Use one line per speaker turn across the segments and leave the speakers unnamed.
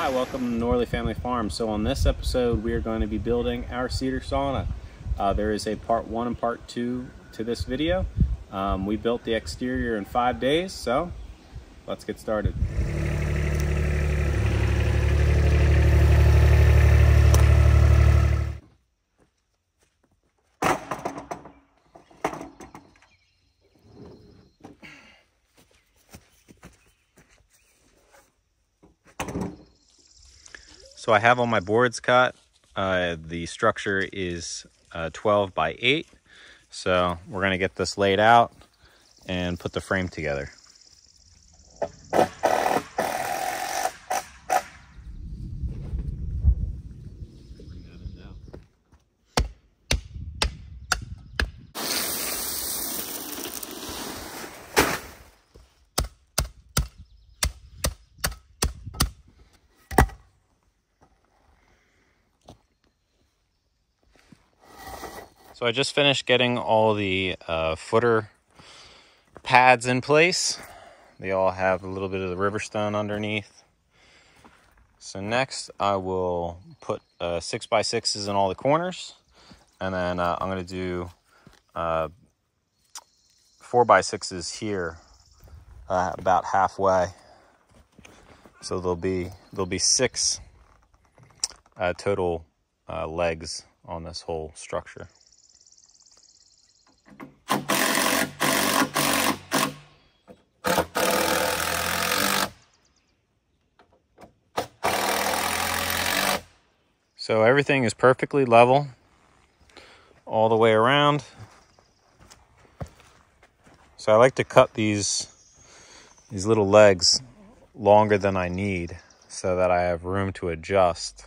Hi, welcome to Norley Family Farm. So on this episode, we are going to be building our cedar sauna. There is a part 1 and part 2 to this video. We built the exterior in 5 days, so let's get started. So I have all my boards cut. The structure is 12 by 8. So we're going to get this laid out and put the frame together. So I just finished getting all the footer pads in place. They all have a little bit of the riverstone underneath. So next I will put 6x6s in all the corners, and then I'm going to do 4x6s here about halfway. So there'll be 6 total legs on this whole structure. So everything is perfectly level all the way around. So I like to cut these little legs longer than I need so that I have room to adjust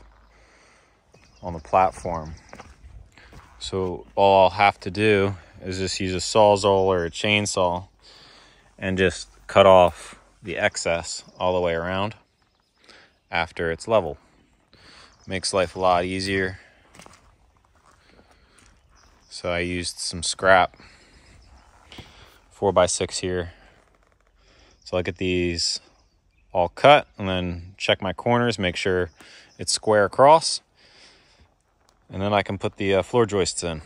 on the platform. So all I'll have to do is just use a Sawzall or a chainsaw and just cut off the excess all the way around after it's level. Makes life a lot easier. So I used some scrap 4x6 here. So I'll get these all cut and then check my corners, make sure it's square across, and then I can put the floor joists in.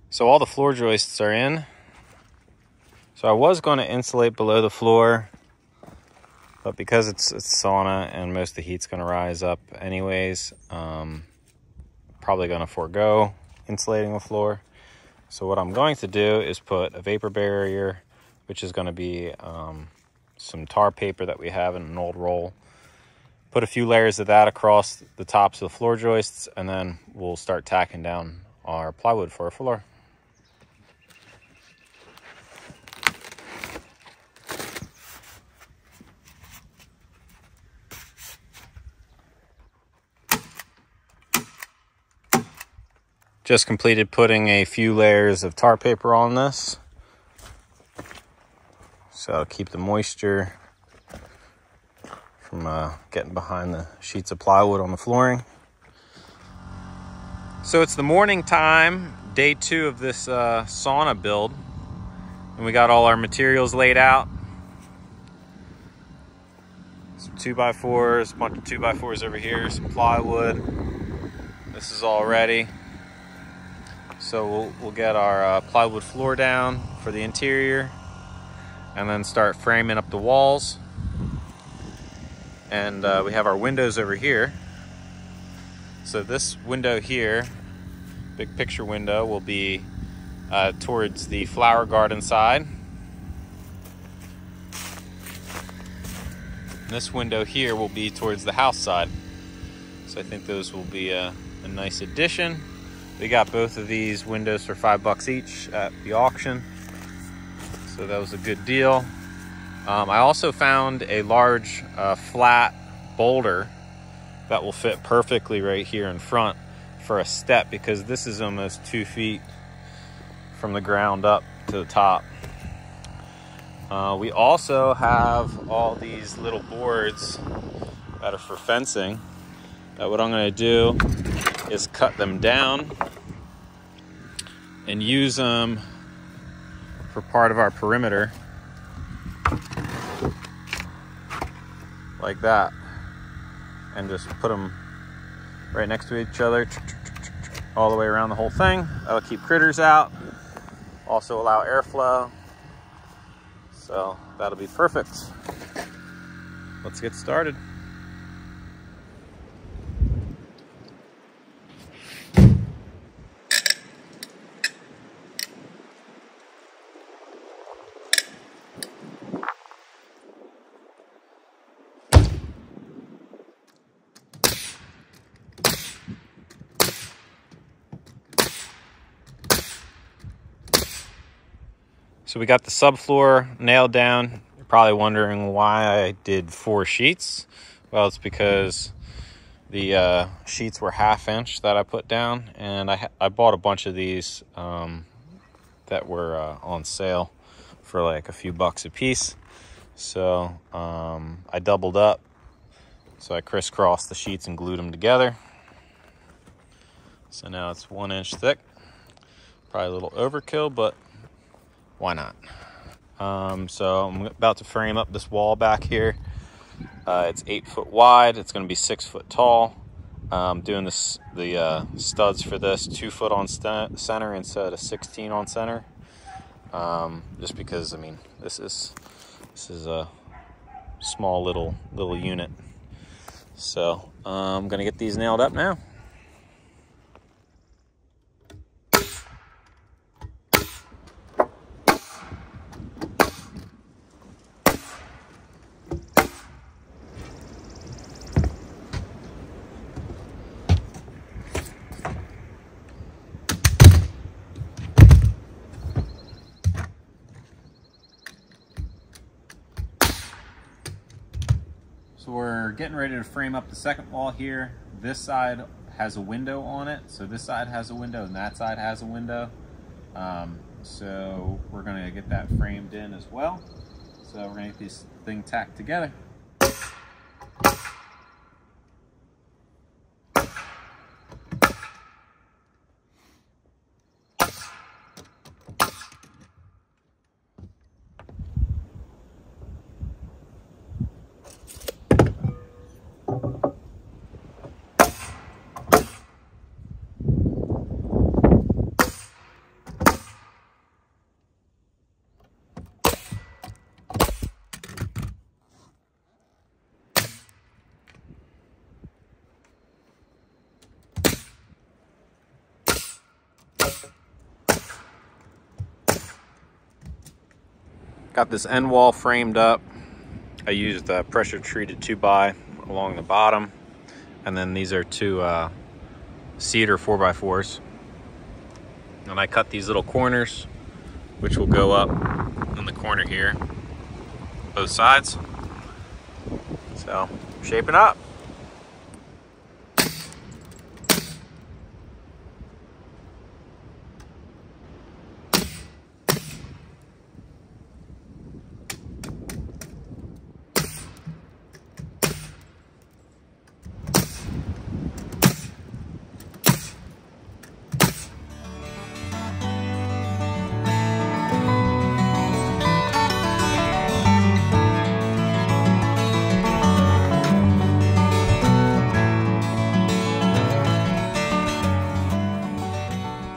So all the floor joists are in. So I was going to insulate below the floor, but because it's sauna and most of the heat's going to rise up anyways, probably going to forego insulating the floor. So what I'm going to do is put a vapor barrier, which is going to be some tar paper that we have in an old roll. Put a few layers of that across the tops of the floor joists, and then we'll start tacking down our plywood for our floor. Just completed putting a few layers of tar paper on this. So I'll keep the moisture from getting behind the sheets of plywood on the flooring. So it's the morning time, day 2 of this sauna build. And we got all our materials laid out. Some 2x4s, a bunch of 2x4s over here, some plywood. This is all ready. So we'll get our plywood floor down for the interior and then start framing up the walls. And we have our windows over here. So this window here, big picture window, will be towards the flower garden side. And this window here will be towards the house side. So I think those will be a nice addition. We got both of these windows for $5 each at the auction. So that was a good deal. I also found a large flat boulder that will fit perfectly right here in front for a step, because this is almost 2 feet from the ground up to the top. We also have all these little boards that are for fencing, that what I'm going to do is cut them down and use them for part of our perimeter, like that, and just put them right next to each other all the way around the whole thing. That'll keep critters out, also allow airflow, so that'll be perfect. Let's get started. So we got the subfloor nailed down. You're probably wondering why I did 4 sheets. Well, it's because the sheets were 1/2 inch that I put down, and I bought a bunch of these that were on sale for like a few bucks a piece. So I doubled up. So I crisscrossed the sheets and glued them together. So now it's 1 inch thick. Probably a little overkill, but why not? So I'm about to frame up this wall back here. It's 8 foot wide. It's going to be 6 foot tall. Doing the studs for this 2 foot on center instead of 16 on center. Just because, I mean, this is a small little unit. So I'm going to get these nailed up now. So we're getting ready to frame up the second wall here. This side has a window on it. So this side has a window and that side has a window. So we're gonna get that framed in as well. So we're gonna get this thing tacked together. Got this end wall framed up. I used pressure treated 2x along the bottom, and then these are 2 cedar 4x4s. And I cut these little corners, which will go up in the corner here, both sides. So shaping up.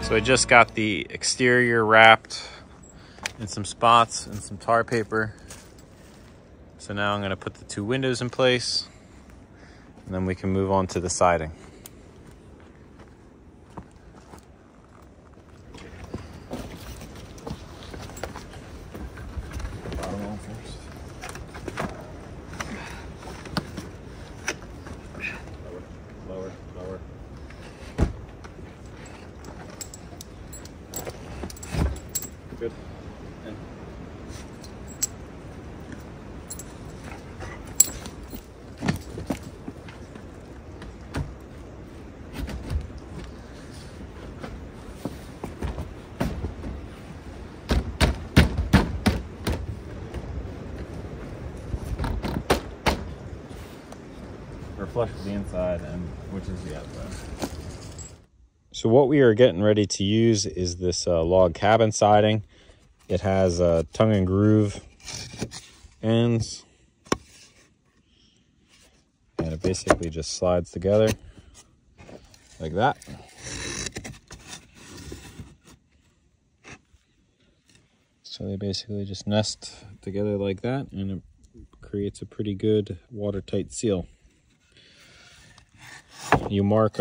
So I just got the exterior wrapped in some spots and some tar paper. So now I'm going to put the 2 windows in place, and then we can move on to the siding. Bottom one first. Lower, lower. Good. flush with the inside, and which is the outside. So what we are getting ready to use is this log cabin siding. It has tongue and groove ends, and it basically just slides together like that. So they basically just nest together like that, and it creates a pretty good watertight seal. You mark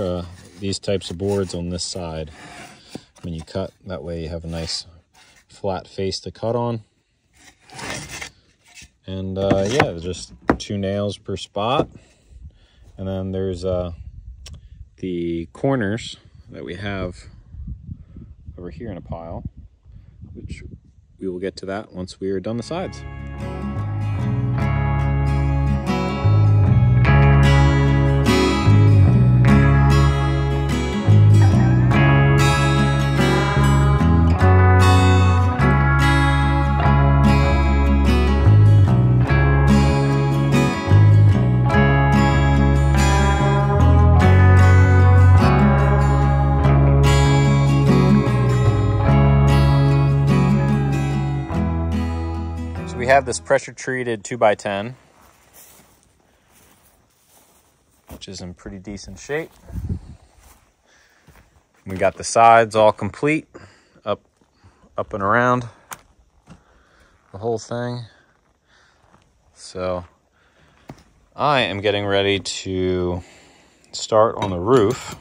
these types of boards on this side when you cut. That way you have a nice flat face to cut on. And yeah, just 2 nails per spot. And then there's the corners that we have over here in a pile, which we will get to that once we are done the sides. We have this pressure treated 2x10, which is in pretty decent shape. We got the sides all complete, up and around the whole thing. So I am getting ready to start on the roof.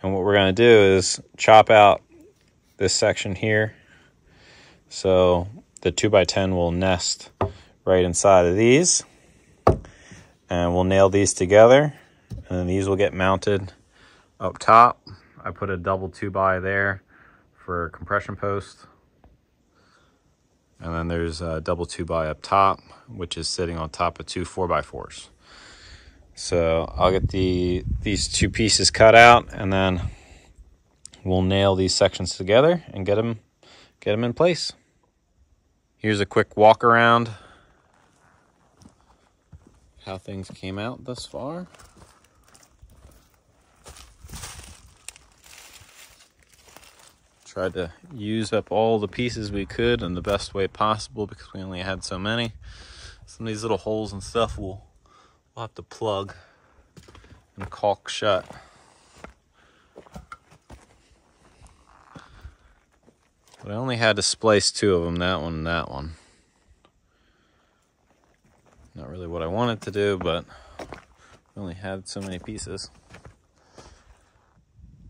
And what we're going to do is chop out this section here. So the 2x10 will nest right inside of these, and we'll nail these together, and then these will get mounted up top. I put a double 2x there for compression post, and then there's a double 2x up top, which is sitting on top of 2 4x4s. So I'll get these 2 pieces cut out, and then we'll nail these sections together and get them in place. Here's a quick walk around how things came out thus far. Tried to use up all the pieces we could in the best way possible because we only had so many. Some of these little holes and stuff we'll have to plug and caulk shut. But I only had to splice 2 of them, that one and that one. Not really what I wanted to do, but I only had so many pieces.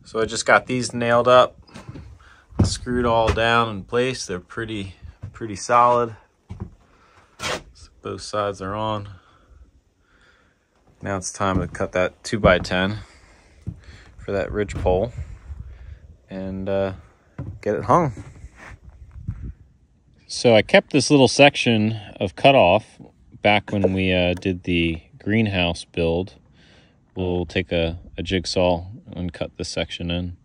So I just got these nailed up, screwed all down in place. They're pretty solid. So both sides are on. Now it's time to cut that 2x10 for that ridge pole and get it hung. So I kept this little section of cutoff back when we did the greenhouse build. We'll take a jigsaw and cut this section in.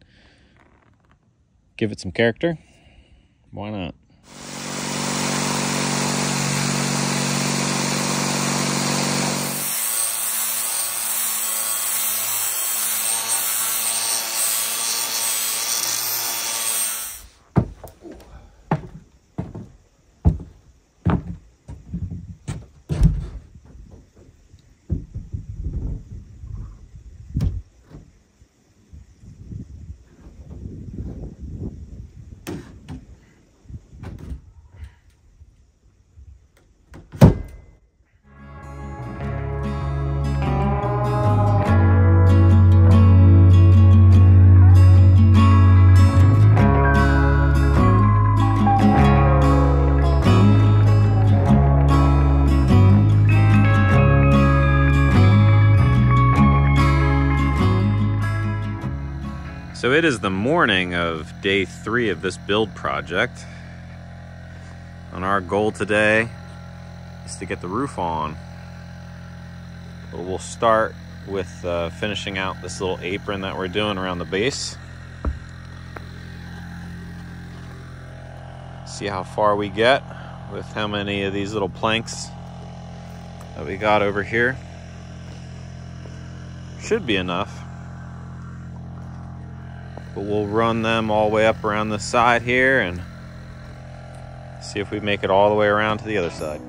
Give it some character. Why not? So it is the morning of day 3 of this build project. And our goal today is to get the roof on. But we'll start with finishing out this little apron that we're doing around the base. See how far we get with how many of these little planks that we got over here. should be enough. But we'll run them all the way up around the side here and see if we make it all the way around to the other side.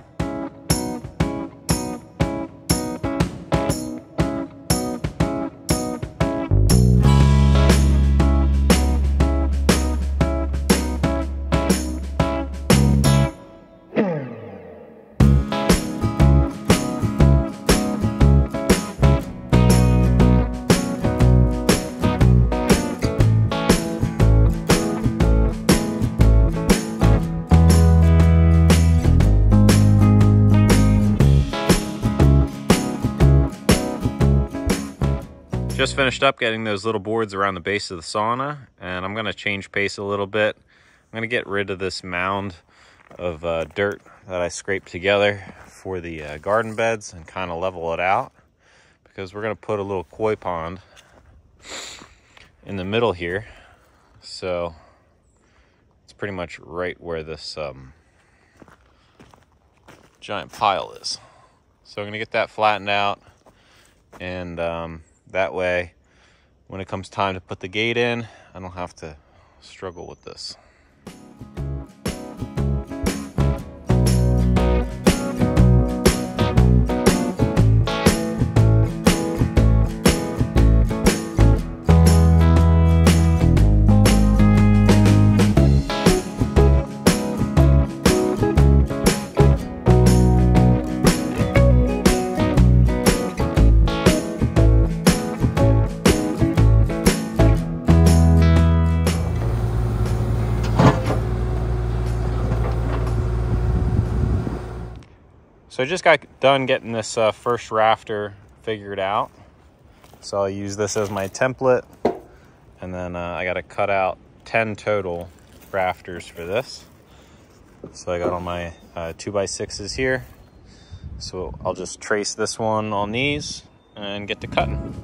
Just finished up getting those little boards around the base of the sauna, and I'm going to change pace a little bit. I'm going to get rid of this mound of dirt that I scraped together for the garden beds and kind of level it out, because we're going to put a little koi pond in the middle here. So it's pretty much right where this giant pile is. So I'm going to get that flattened out, and that way, when it comes time to put the gate in, I don't have to struggle with this. So I just got done getting this first rafter figured out. So I'll use this as my template. And then I got to cut out 10 total rafters for this. So I got all my 2x6s here. So I'll just trace this one on these and get to cutting.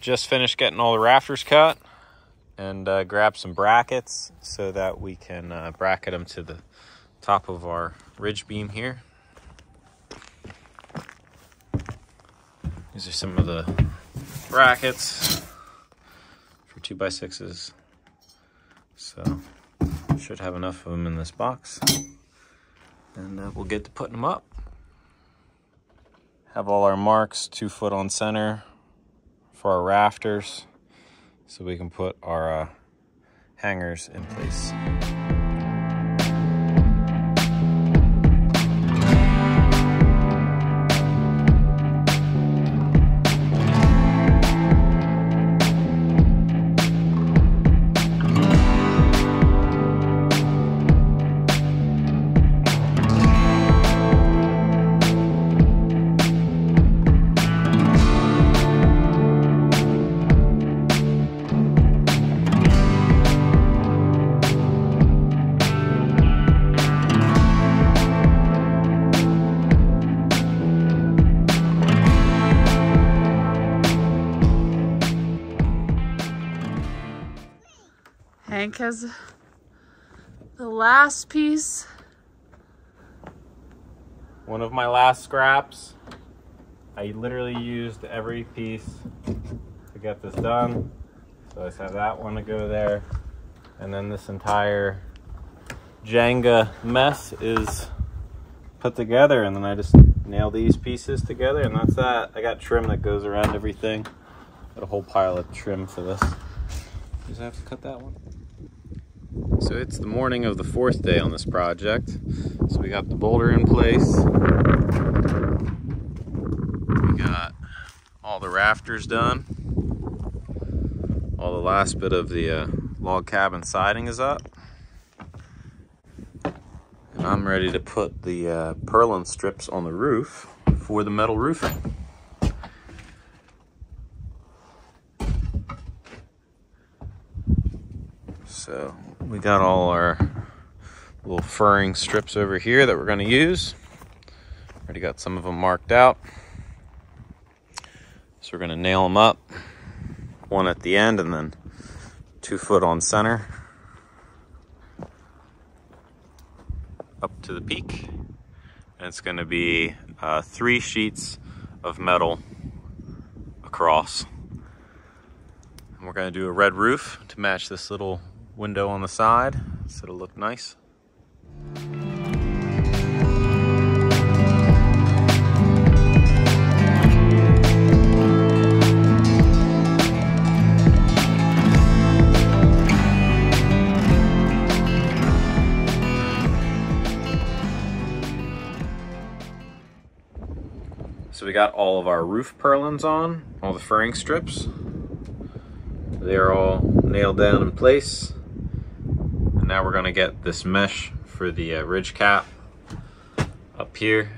Just finished getting all the rafters cut, and grab some brackets so that we can bracket them to the top of our ridge beam here. These are some of the brackets for 2x6s. So should have enough of them in this box, and we'll get to putting them up. Have all our marks 2 foot on center for our rafters, so we can put our hangers in place.
Hank has the last piece.
One of my last scraps. I literally used every piece to get this done. So I just have that one to go there. And then this entire Jenga mess is put together, and then I just nail these pieces together, and that's that. I got trim that goes around everything. Got a whole pile of trim for this. Just have to cut that one. So it's the morning of the 4th day on this project. So we got the boulder in place. We got all the rafters done. All the last bit of the log cabin siding is up. And I'm ready to put the purlin strips on the roof for the metal roofing. So we got all our little furring strips over here that we're going to use. Already got some of them marked out. So we're going to nail them up, one at the end and then 2 foot on center up to the peak, and it's going to be 3 sheets of metal across. And we're going to do a red roof to match this little window on the side, so it'll look nice. So we got all of our roof purlins on, all the furring strips. They're all nailed down in place. And now we're gonna get this mesh for the ridge cap up here.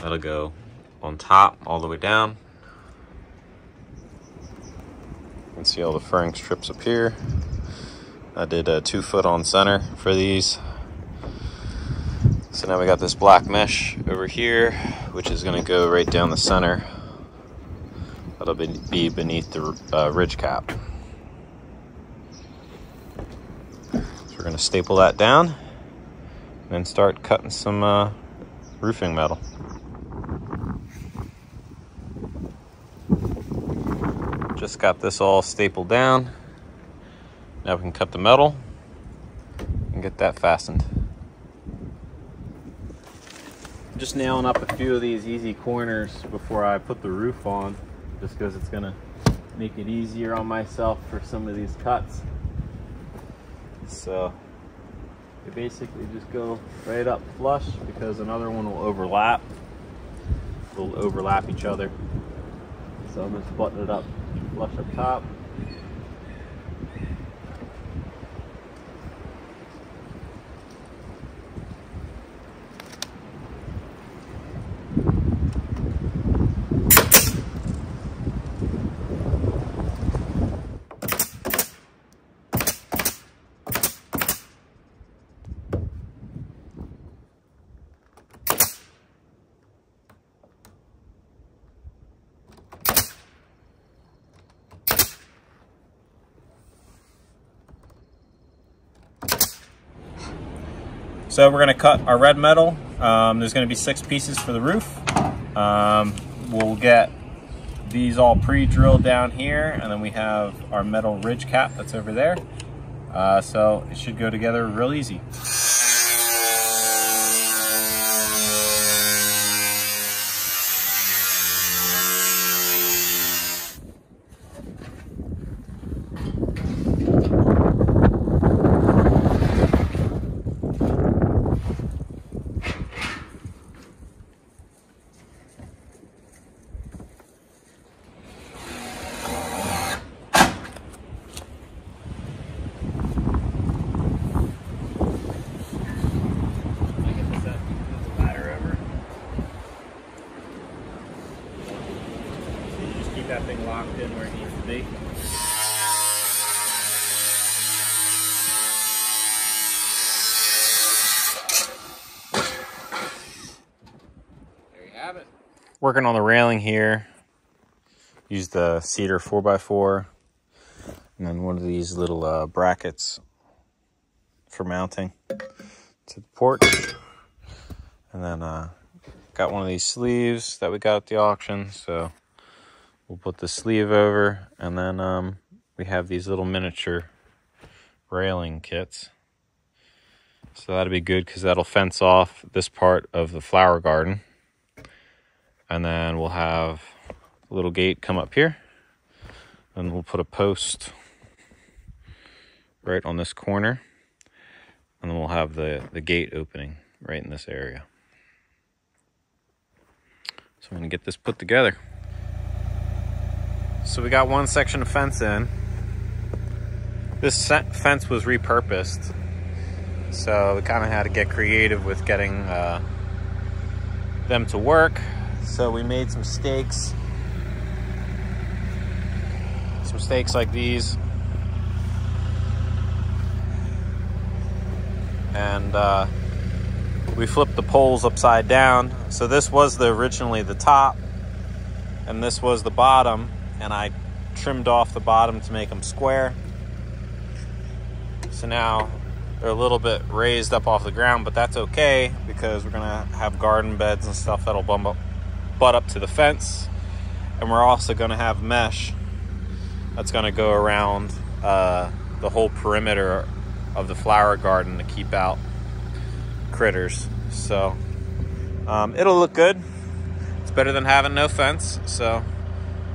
That'll go on top all the way down. You can see all the furring strips up here. I did a 2 foot on center for these. So now we got this black mesh over here, which is going to go right down the center. That'll be beneath the ridge cap. So we're going to staple that down and then start cutting some roofing metal. Just got this all stapled down. Now we can cut the metal and get that fastened. Just nailing up a few of these easy corners before I put the roof on, just because it's gonna make it easier on myself for some of these cuts. So you basically just go right up flush, because another one will overlap. They'll overlap each other. So I'm just buttoning it up flush up top. So we're gonna cut our red metal. There's gonna be 6 pieces for the roof. We'll get these all pre-drilled down here, and then we have our metal ridge cap that's over there. So it should go together real easy. That thing locked in where it needs to be. There you have it. Working on the railing here. Use the cedar 4x4, and then one of these little brackets for mounting to the porch. And then got one of these sleeves that we got at the auction, so we'll put the sleeve over, and then we have these little miniature railing kits. So that'll be good, because that'll fence off this part of the flower garden. And then we'll have a little gate come up here, and we'll put a post right on this corner, and then we'll have the gate opening right in this area. So I'm gonna get this put together. So we got one section of fence in. This fence was repurposed, so we kind of had to get creative with getting them to work. So we made some stakes like these, and we flipped the poles upside down. So this was originally the top, and this was the bottom, and I trimmed off the bottom to make them square. So now they're a little bit raised up off the ground, but that's okay because we're gonna have garden beds and stuff that'll butt up to the fence. And we're also gonna have mesh that's gonna go around the whole perimeter of the flower garden to keep out critters. So it'll look good. It's better than having no fence. So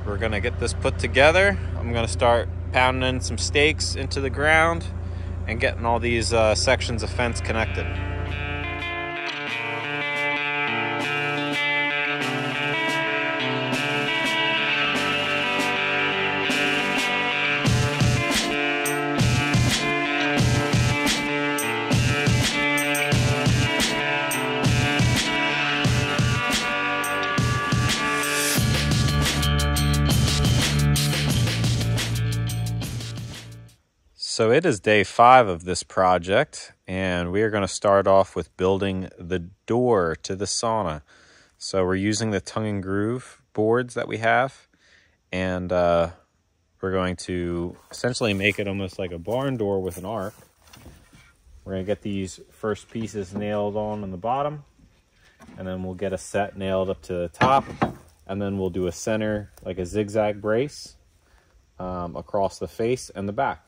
we're gonna get this put together. I'm gonna start pounding some stakes into the ground and getting all these sections of fence connected. So it is day 5 of this project, and we are going to start off with building the door to the sauna. So we're using the tongue and groove boards that we have, and we're going to essentially make it almost like a barn door with an arc. We're going to get these first pieces nailed on the bottom, and then we'll get a set nailed up to the top, and then we'll do a center, like a zigzag brace across the face and the back.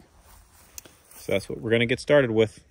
So that's what we're going to get started with.